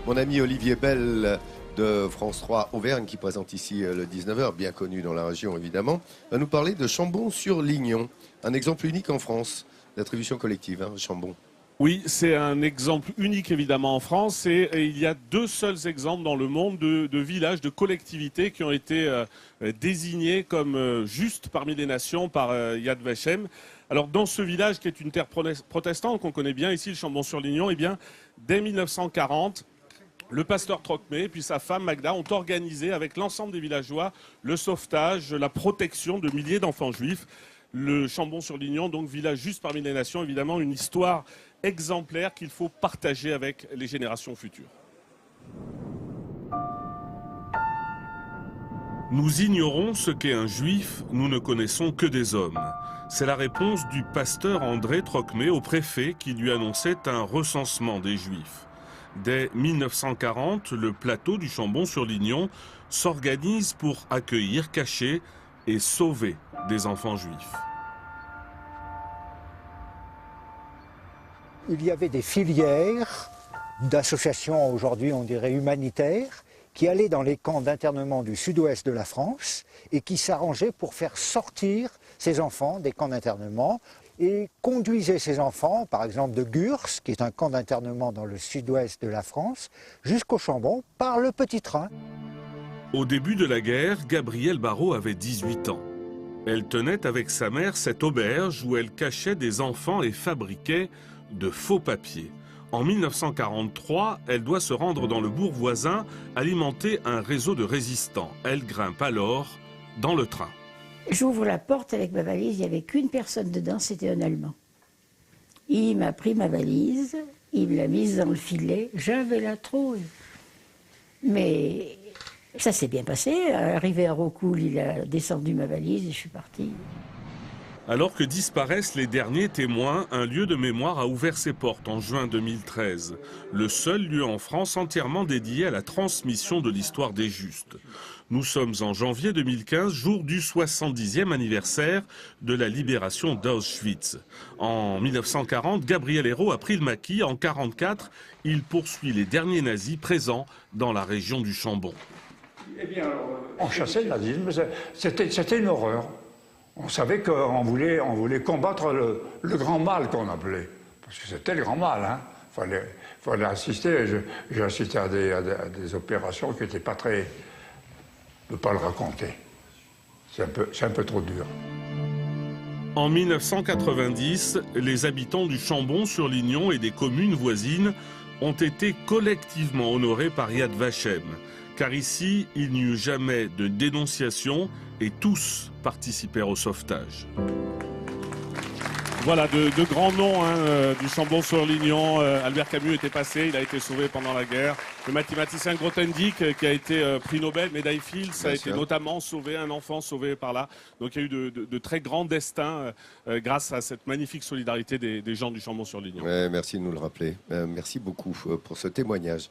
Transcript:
Mon ami Olivier Bell de France 3 Auvergne, qui présente ici le 19h, bien connu dans la région évidemment, va nous parler de Chambon-sur-Lignon, un exemple unique en France d'attribution collective, Chambon. Oui, c'est un exemple unique évidemment en France et il y a deux seuls exemples dans le monde de villages, de collectivités qui ont été désignés comme justes parmi les nations par Yad Vashem. Alors dans ce village qui est une terre protestante qu'on connaît bien ici, le Chambon-sur-Lignon, eh bien dès 1940, le pasteur Trocmé puis sa femme Magda ont organisé avec l'ensemble des villageois le sauvetage, la protection de milliers d'enfants juifs. Le Chambon-sur-Lignon, donc village juste parmi les nations, évidemment une histoire exemplaire qu'il faut partager avec les générations futures. Nous ignorons ce qu'est un juif, nous ne connaissons que des hommes. C'est la réponse du pasteur André Trocmé au préfet qui lui annonçait un recensement des juifs. Dès 1940, le plateau du Chambon-sur-Lignon s'organise pour accueillir, cacher et sauver des enfants juifs. Il y avait des filières d'associations, aujourd'hui on dirait humanitaires, qui allaient dans les camps d'internement du sud-ouest de la France et qui s'arrangeaient pour faire sortir ces enfants des camps d'internement et conduisaient ces enfants, par exemple de Gurs, qui est un camp d'internement dans le sud-ouest de la France, jusqu'au Chambon par le petit train. Au début de la guerre, Gabrielle Barrault avait 18 ans. Elle tenait avec sa mère cette auberge où elle cachait des enfants et fabriquait de faux papiers. En 1943, elle doit se rendre dans le bourg voisin, alimenter un réseau de résistants. Elle grimpe alors dans le train. J'ouvre la porte avec ma valise, il n'y avait qu'une personne dedans, c'était un Allemand. Il m'a pris ma valise, il me l'a mise dans le filet, j'avais la trouille. Mais ça s'est bien passé. Arrivé à Rocoul, il a descendu ma valise et je suis partie. Alors que disparaissent les derniers témoins, un lieu de mémoire a ouvert ses portes en juin 2013. Le seul lieu en France entièrement dédié à la transmission de l'histoire des Justes. Nous sommes en janvier 2015, jour du 70e anniversaire de la libération d'Auschwitz. En 1940, Gabriel Hérault a pris le maquis. En 1944, il poursuit les derniers nazis présents dans la région du Chambon. Eh bien, on chassait le nazisme, c'était une horreur. On savait qu'on voulait combattre le grand mal qu'on appelait. Parce que c'était le grand mal, Fallait assister. J'ai assisté à des opérations qui n'étaient pas très... Je ne peux pas le raconter. C'est un peu trop dur. En 1990, les habitants du Chambon-sur-Lignon et des communes voisines ont été collectivement honorés par Yad Vashem. Car ici, il n'y eut jamais de dénonciation et tous participèrent au sauvetage. Voilà, de grands noms du Chambon-sur-Lignon. Albert Camus était passé, il a été sauvé pendant la guerre. Le mathématicien Grothendieck, qui a été prix Nobel, médaille Fields, a été notamment sauvé, un enfant sauvé par là. Donc il y a eu de très grands destins grâce à cette magnifique solidarité des gens du Chambon-sur-Lignon. Ouais, merci de nous le rappeler. Merci beaucoup pour ce témoignage.